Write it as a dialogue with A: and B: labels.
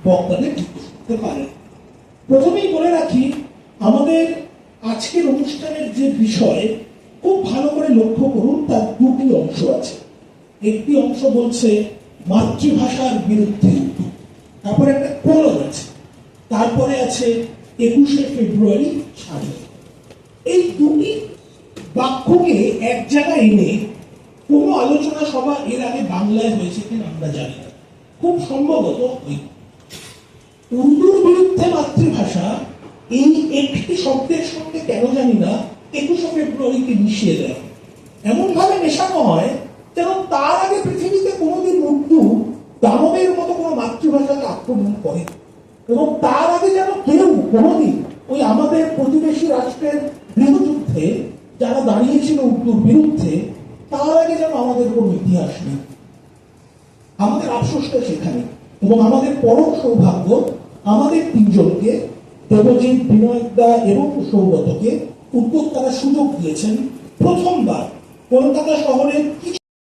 A: বক্তাদের জিজ্ঞেস করতে পারে। প্রথমেই বলে রাখি, আমাদের আজকের অনুষ্ঠানের যে বিষয় খুব ভালো করে লক্ষ্য করুন, তার দুটি অংশ আছে। একটি অংশ বলছে মাতৃভাষার বিরুদ্ধে, তারপরে একটা কোলন আছে, তারপরে আছে 21শে ফেব্রুয়ারি স্বাধীন। এই দুটি বাক্যকে এক জায়গায় এনে কোনো আলোচনা সভা এর আগে বাংলায় হয়েছে কিনা আমরা জানি না, খুব সম্ভবত উর্দুর বিরুদ্ধে মাতৃভাষা এই একটি শব্দের সঙ্গে কেন জানি না 21শে ফেব্রুয়ারিকে মিশিয়ে দেয়, এমন ভাবে মেশানো হয় যেন তার আগে পৃথিবীতে কোনোদিন উর্দু দানবের মতো কোনো মাতৃভাষাকে আক্রমণ করে, এবং তার আগে যেন কেউ কোনোদিন ওই আমাদের প্রতিবেশী রাষ্ট্রের গৃহযুদ্ধে যারা দাঁড়িয়েছিল উর্দুর বিরুদ্ধে, তার আগে যেন আমাদের কোনো ইতিহাস নেই। আমাদের আফসোসটা সেখানে, এবং আমাদের পরম সৌভাগ্য আমাদের তিনজনকে, দেবজিৎ, বিনয়দা এবং সৌগতকে, উদ্যোক্তারা সুযোগ দিয়েছেন প্রথমবার কলকাতা শহরের